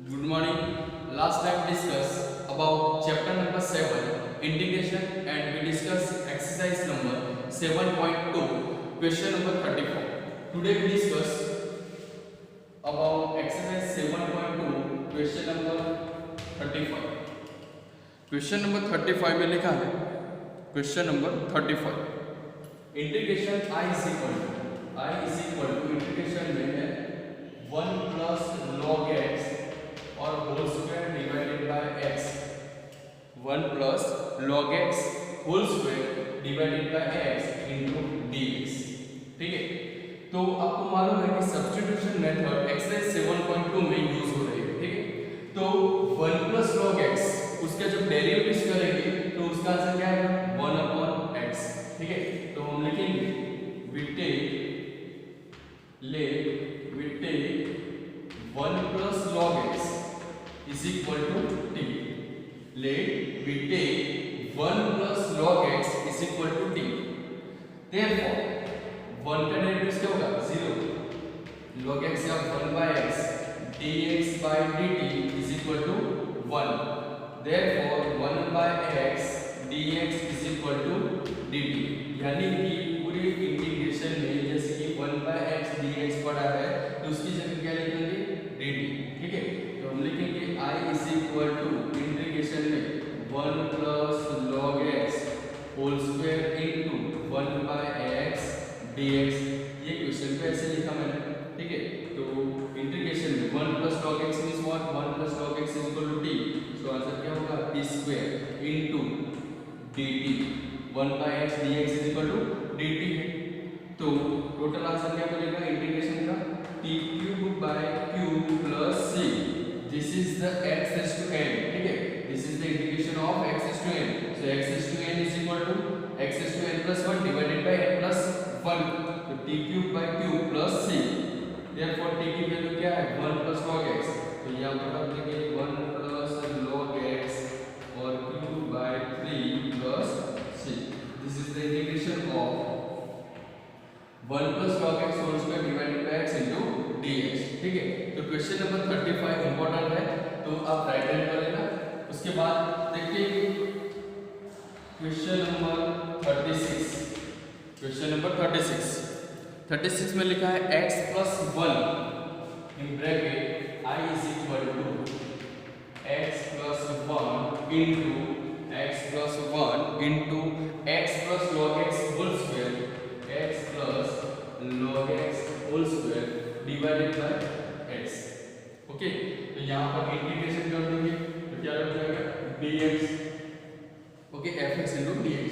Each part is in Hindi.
Good morning. Last time discussed about chapter number 7 integration and we discussed exercise number 7.2 question number 34. Today we discuss about exercise 7.2 question number 35. Question number 35 में लिखा है question number 35 integration I is equal to integration में है 1 plus log x और whole square divided by x 1 plus log x whole square divided by x into dx। ठीक है, तो आपको मालूम है कि सब्स्टिट्यूशन मेथड एक्सरसाइज 7.2 में यूज हो रही है। ठीक है, तो 1 plus log x उसका जब डेरिवेटिव करेंगे तो उसका आंसर क्या आएगा 1 upon x। ठीक है, तो हम लिखेंगे we take 1 plus log x is equal to t। Let we take 1 plus log x is equal to t। Therefore 1 का डेरिवेटिव क्या होगा 0 log x या 1 by x dx by dt is equal to 1। Therefore 1 by x dx is equal to dt। यानी कि पूरे इंटीग्रेशन में जैसे कि 1 by x dx पड़ा है तो उसकी जगह क्या लिखेंगे dt। ठीक है, तो हम लिखेंगे I is equal to integration में 1 plus log x whole square into 1 by x dx। ये क्वेश्चन पे ऐसे लिखा मैंने। ठीक है, तो इंटीग्रेशन में 1 plus log x means what 1 plus log x is equal to t। So answer क्या होगा t square into dt 1 by x dx is equal to dt है। तो टोटल आंसर क्या बनेगा इंटीग्रेशन का t cube by q plus c। This is the x raised to n। ठीक है, this is the integration of x raised to n। So x raised to n is equal to x raised to n plus 1 divided by n plus 1। तो t cube by q plus c। Therefore t की वैल्यू क्या है 1 plus log x। तो यहाँ पर आप लिखेंगे 1 plus log x और q by 3 plus c। This is the integration of 1 plus log x whole square divided by x into dx। ठीक है, तो क्वेश्चन नंबर 35 इंपॉर्टेंट है तो आप राइट हैंड कर लेना। उसके बाद देखते हैं क्वेश्चन नंबर 36। क्वेश्चन नंबर 36 में लिखा है x plus 1 in bracket I is equal to x plus 1 into x plus 1 into x plus log x whole square x plus log x whole square divided by x। Okay, तो यहाँ पर इंटीग्रेशन कर देंगे तो क्या हो जाएगा dx। Okay, fx into dx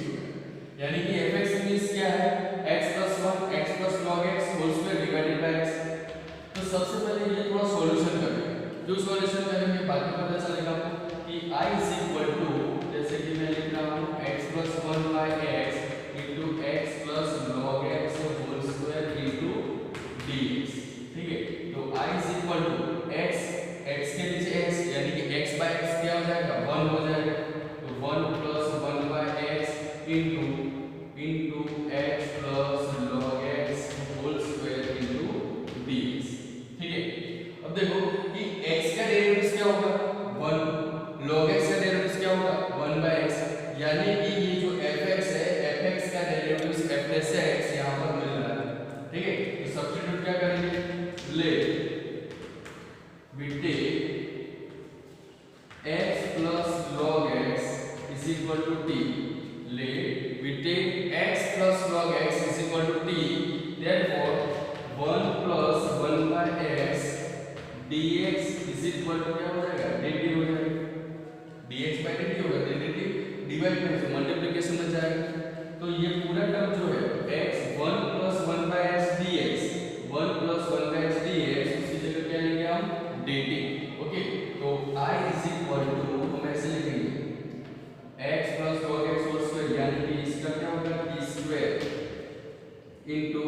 यानी कि fx मींस क्या है x plus 1 x plus log x whole square divided by x। तो सबसे पहले ये थोड़ा सॉल्यूशन करेंगे। जो सॉल्यूशन करेंगे बाकी पता चलेगा आपको कि I is equal to जैसे कि मैं लिख रहा हूँ x plus 1 by x into x plus log x whole square into dx। ठीक है, तो I is equal to x के नीचे x यानी कि x by x क्या हो जाएगा 1 हो जाएगा। तो 1 plus 1 by x into x plus log x whole square into dx। ठीक है, अब देखो कि x का डेरिवेटिव क्या होगा 1 log x का डेरिवेटिव क्या होगा 1 by x यानी कि ये जो fx है fx का डेरिवेटिव f से x यहाँ पर मिल रहा है। ठीक है, तो सब्स्टिट्यूट क्या करेंगे let we take x plus log x is equal to t। let we take x plus log x is equal to t। therefore 1 plus 1 by x dx is equal to क्या हो जाएगा dt हो जाएगा। dx by dt होगा तो dt डिवाइड में मल्टीप्लिकेशन में जाएगा। तो ये पूरा टर्म जो है x 1 plus 1 by x dx 1 plus 1 by x dx उसकी जगह क्या लेंगे हम dt। ओके, तो I is equal to हम ऐसे लिखेंगे x plus log x whole square यानी कि इसका क्या होगा t square into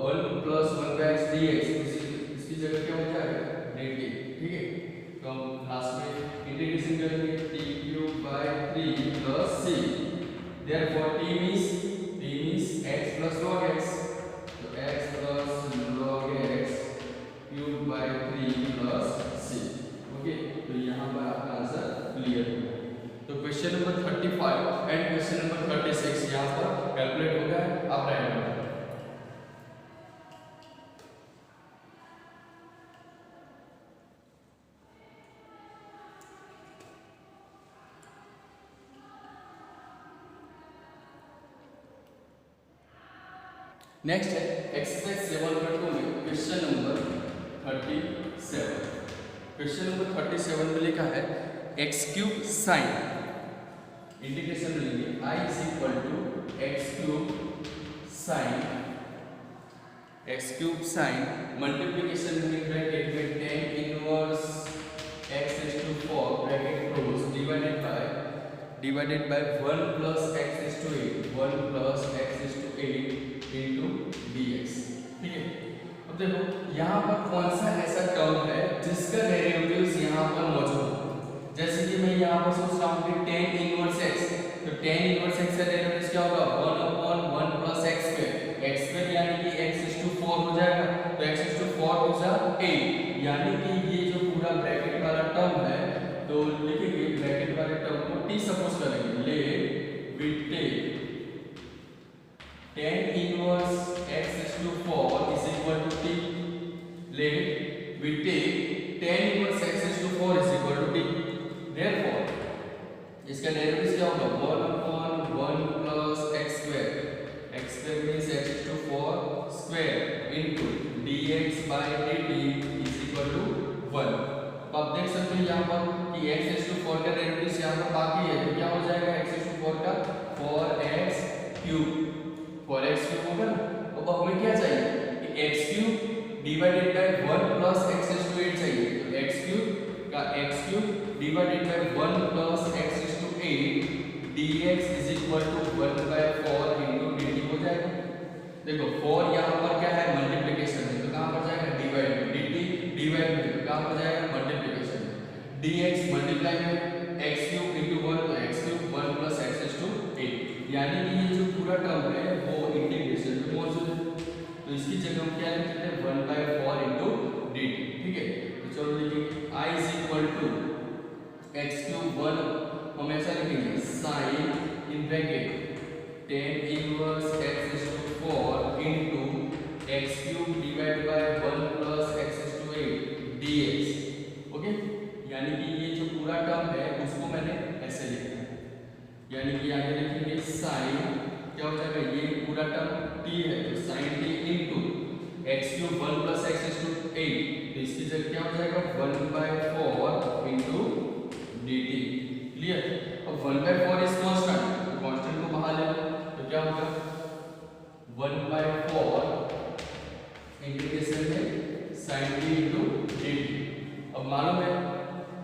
1 plus 1 by x dx इसकी जगह क्या हो जाएगा dt। ठीक है, तो हम लास्ट में इंटीग्रेशन करेंगे t cube by 3 plus c। therefore t means x plus log x। तो x plus log x cube by 3 plus c। Clear हो गया। तो question number 35 and question number 36 यहाँ पर कैलकुलेट हो गया है। आप राइट करें। नेक्स्ट है एक्सरसाइज 7.2 में क्वेश्चन नंबर 37। क्वेश्चन नंबर 37 में लिखा है एक्स क्यूब साइन, इंटीग्रेशन लेंगे i is equal to x cube sine multiplication में ब्रैकेट में tan inverse x is to 4 bracket close divided by 1 plus x is to 8 1 plus x is to 8 into dx। ठीक है, अब देखो यहाँ पर कौन सा ऐसा टर्म है जिसका डेरिवेटिव्स यहाँ पर मौजूद है। जैसे कि मैं यहाँ पर सोच रहा हूँ कि tan इनवर्स x, तो tan इनवर्स x का डेरिवेटिव्स क्या होगा 1/1 प्लस x स्क्वायर यानी कि x इज टू 4 हो जाएगा। तो x इज टू 4 टू 8 यानी कि ये जो पूरा ब्रैकेट वाला टर्म है, तो लिखेंगे ब्रैकेट वाले टर्म को t सपोज करेंगे। Let we take tan inverse x is to 4 is equal to t. Let we take tan inverse x is to 4 is equal to t. Therefore इसका डेरिवेटिव क्या होगा 1/1 plus x square means x is to 4 square into dx by dt is equal to 1। अब आप देख सकते हैं यहाँ पर कि x is to 4 का डेरिवेटिव यहाँ पर बाकी है, तो क्या हो जाएगा x is to 4 का 4x क्यूब 4x क्यूब होगा। अब हमें क्या चाहिए कि x cube divided by 1 plus x is to 8 चाहिए। तो x क्यूब का x cube divided by 1 plus x is to 8 dx is equal to 1/4 into dt हो जाएगा। देखो 4 यहाँ पर क्या है मल्टीप्लिकेशन है, तो कहां पर जाएगा डिवाइड में, dt डिवाइड में तो कहां पर जाएगा मल्टीप्लिकेशन में, dx मल्टीप्लाई में x क्यूब इनटू 1 तो x cube 1 plus x is to 8 यानी कि ये जो पूरा टर्म है वो इंटीग्रेशन में मौजूद है। तो इसकी जगह हम क्या लिख सकते हैं 1/4 इनटू dt। ठीक है, तो चलो लिखेंगे i is equal to x cube 1 हम ऐसा लिखेंगे sin in bracket tan inverse x is to 4 into x cube divide by 1 plus x is to 8 dx। Okay, यानी कि ये जो पूरा टर्म है उसको मैंने ऐसे लिखा है, यानी कि आगे लिखेंगे sin क्या हो जाएगा ये पूरा टर्म t है तो sin t into x cube 1 plus x is to 8 तो इसकी जगह क्या हो जाएगा 1/4 इनटू dt। क्लियर। अब 1/4 इज कांस्टेंट, तो कांस्टेंट को बाहर ले लो तो क्या होगा 1/4 इंटीग्रेशन में sin t इनटू dt। अब मालूम है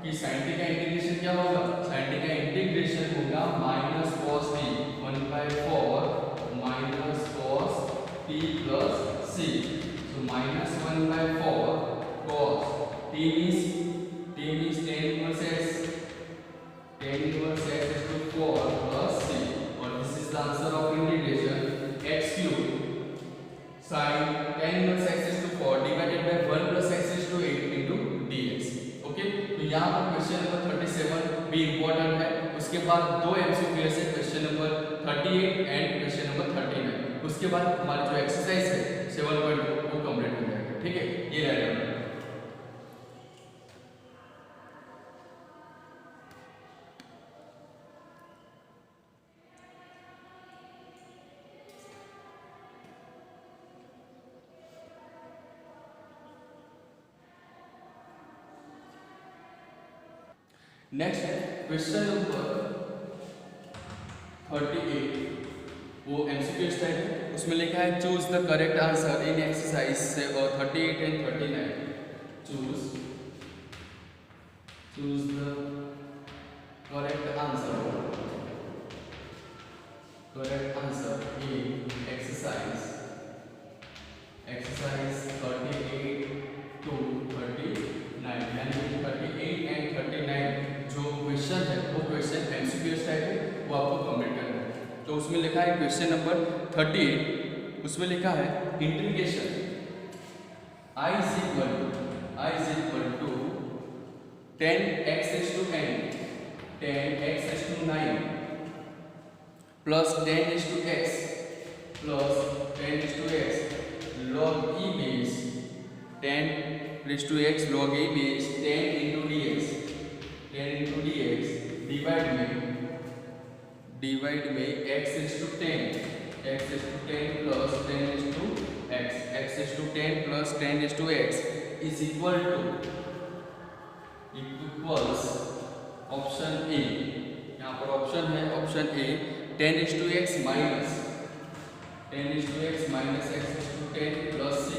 कि sin t का इंटीग्रेशन क्या होगा, sin t का इंटीग्रेशन होगा minus cos t 1/4 minus cos t plus c। So minus 1/4 cos t means tan inverse x is to 4 plus c, और this is the answer of integration x cube sin tan inverse x is to 4 divided by 1 plus x is to 8 into dx। Okay, तो यहाँ पर क्वेश्चन नंबर 37 भी इंपॉर्टेंट है। उसके बाद दो एमसीक्यू है question number 38 and question number 39। उसके बाद हमारी जो एक्सरसाइज है 7.2 वो कंप्लीट हो जाएगा। ठीक है, ये रहेगा। नेक्स्ट है क्वेश्चन नंबर 38, वो एमसीक्यू टाइप है। उसमें लिखा है choose the correct answer in exercise से और 38 and 39। Choose the correct answer in exercise 38 to 39, यानी 38 एंड 39 जो क्वेश्चन है वो क्वेश्चन एमसीक्यू टाइप है, वो आपको कंप्लीट करना है। तो उसमें लिखा है क्वेश्चन नंबर 38, उसमें लिखा है integration i is equal to 10x is to n 10x⁹9 plus 10x plus 10x log e base 10x log e base 10 into dx divide में x⁻10 plus 10 plus 10x is equals option A. यहाँ पर ऑप्शन है option A 10x minus x⁻10 plus c।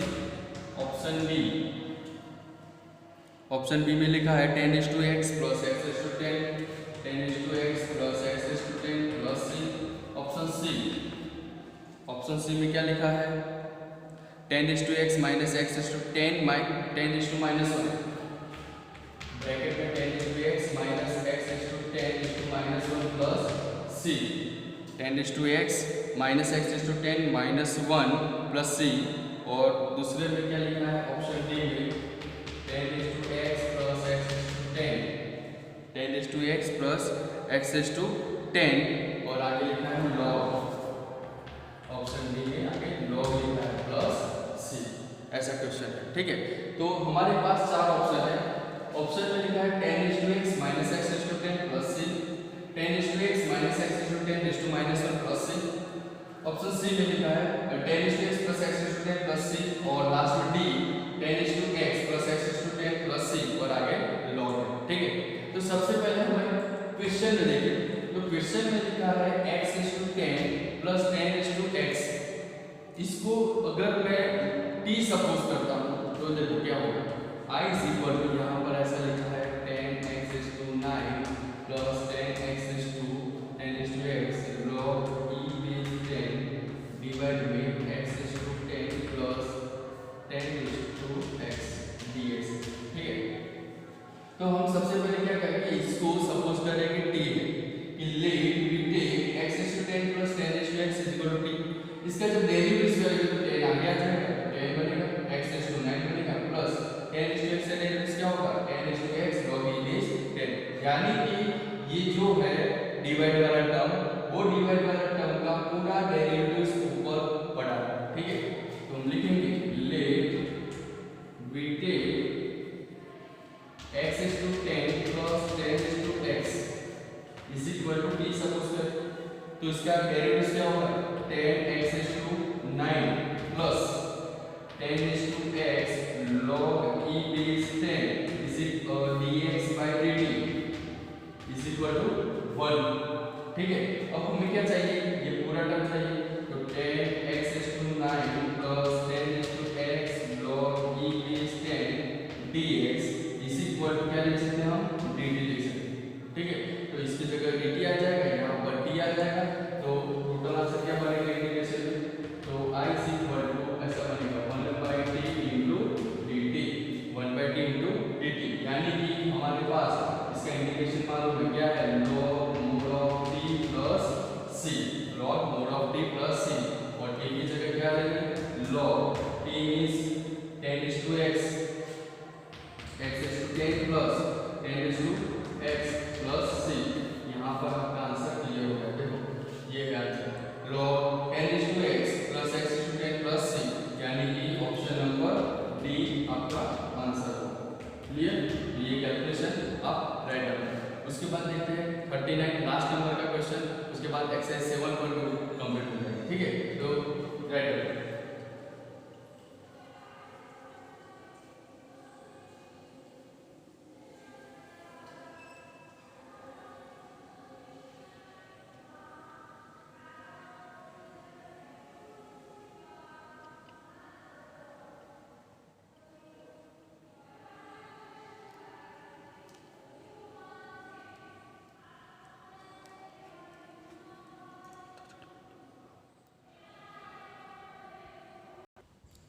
Option B में लिखा है 10x plus x⁻10 10x plus x⁻10 plus c। Option C में क्या लिखा है 10x minus x⁻10 10 ब्रैकेट में 10x minus x⁻10 1 plus c 10x minus x⁻10 -1 plus c। और दूसरे में क्या लिखा है ऑप्शन डी में 10x plus x⁻10 और आगे लिखा है log। ऑप्शन डी में आगे log लिखा है प्लस c। ऐसा क्वेश्चन है, ठीक है। तो हमारे पास चार ऑप्शन है। ऑप्शन में लिखा है 10x minus x⁻10 plus c 10x minus x⁻10 -1 plus c। Option C में लिखा है 10x plus x⁻10 plus c और लास्ट में D 10x plus x⁻10 plus c और आगे log, ठीक है। तो सबसे पहले हमें क्वेश्चन में देखें। तो क्वेश्चन में लिखा है x⁻10 plus 10x। इसको अगर मैं t सपोज करता हूँ तो देखो क्या होगा I is equal to यहाँ पर ऐसा लिखा है 10x⁹9 plus 10x log e base 10 divide में x⁻10 plus 10x dx, ठीक है। तो हम सबसे पहले क्या करेंगे इसको सपोज करेंगे t है कि let we take x⁻10 plus 10x is equal to t। इसका जब डेरिवेटिव करेंगे तो 10 आगे आ जाएगा 10 बनेगा x⁻9 बनेगा प्लस 10x से डेरिवेटिव क्या होगा 10x log e base 10। यानी कि ये जो है डिवाइड वाला टर्म वो डिवाइड वाला टर्म का पूरा डेरिवेटिव ऊपर पड़ा, ठीक है। तो हम लिखेंगे let we take x⁻10 plus 10x is equal to t suppose करें तो इसका डेरिवेटिव क्या होगा 10x⁹9 plus 10x log e base 10 is dx by dt is equal to 1, ठीक है। अब हमें क्या चाहिए ये पूरा टर्म चाहिए तो 10x⁹9 plus 10x log e base 10 dx is equal to क्या लिख सकते हैं हम dt लिख सकते हैं, ठीक है। तो इसकी जगह dt आ जाएगा यहाँ पर t आ जाएगा तो टोटल आंसर क्या बनेगा इंटीग्रेशन में तो I is equal to ऐसा बनेगा 1/t into dt 1/t into dt। यानी कि हमारे पास इसका इंटीग्रेशन मालूम है क्या है log mod of t plus c log mod of t plus c और t की जगह क्या लेंगे log t is 10x x⁻10 plus 10x plus c। यहाँ पर आपका आंसर क्लियर हो गया, देखो ये answer log 10x plus x⁻10 plus c यानी कि ऑप्शन नंबर डी आपका आंसर होगा, क्लियर। ये कैलकुलेशन आप राइट करें। उसके बाद देखते हैं 39 लास्ट नंबर का क्वेश्चन। उसके बाद एक्सरसाइज 7.2 कंप्लीट हो जाएगा, ठीक है। तो राइट करें।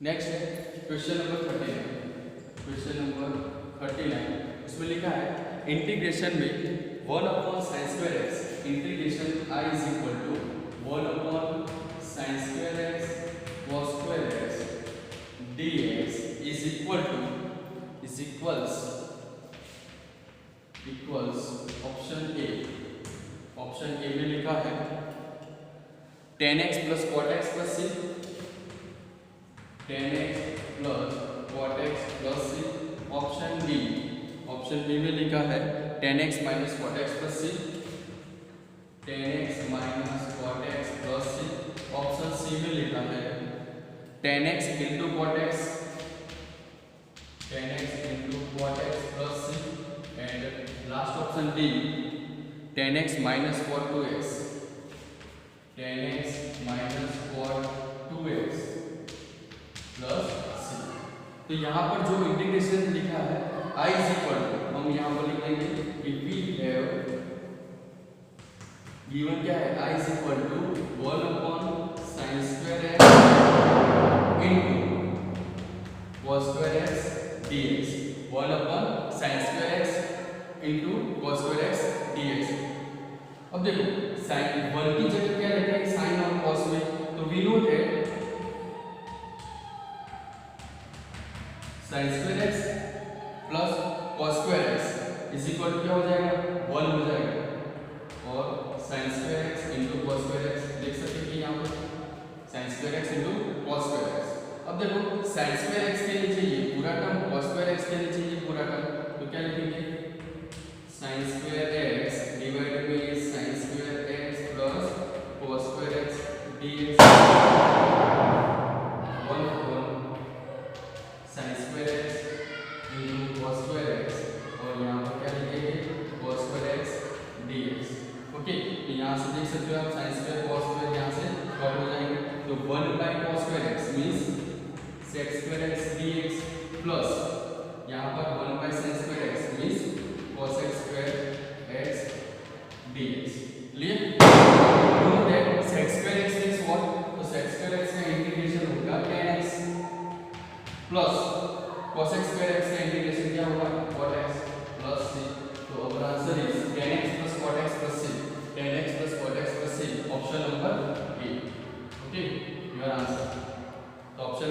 नेक्स्ट है क्वेश्चन नंबर 39। क्वेश्चन नंबर 39 इसमें लिखा है इंटीग्रेशन में 1/sin²x integration I is equal to 1/sin²x cos²x dx is equals option A option A में लिखा है tan x plus cot x plus c, tan x plus cot x plus c। Option B में लिखा है tan x minus cot x plus c, tan x minus cot x plus c। Option C में लिखा है tan x into cot x, tan x into cot x plus c। And last option D tan x minus cot 2x, tan x minus cot 2x plus c। तो यहाँ पर जो इंटीग्रेशन लिखा है I is equal to, हम यहाँ पर लिख देंगे कि we have given क्या है I is equal to 1 upon sin square x into cos square x dx, 1 upon sin square x into cos square x dx। अब देखो sin 1 की जगह क्या रखेंगे sin और cos में, तो we know that sin square x plus cos square x is equal to क्या हो जाएगा 1 हो जाएगा, और sin square x into cos square x लिख सकते हैं यहाँ पर sin square x into cos square x। अब देखो sin square x के नीचे ये पूरा टर्म, cos square x के नीचे ये पूरा टर्म, तो क्या लिखेंगे sin square x divided by sin square x plus cos square x dx 1 upon sin square x into cos square x, और यहाँ पर क्या लिखेंगे cos square x dx। Okay, तो यहाँ से देख सकते हो आप sin square cos square यहाँ से कट हो जाएंगे, तो 1 by cos square x means sec square x dx plus यहाँ पर 1 by sin square x means cos x square x dx। Clear? You know that sec square x means what? तो sec square x का इंटीग्रेशन होगा tan x plus cos x square x का इंटीग्रेशन क्या होगा cot x प्लस c। तो अब answer is tan x plus cot x plus c, tan x plus cot x plus c, option number A. Okay, your answer. तो ऑप्शन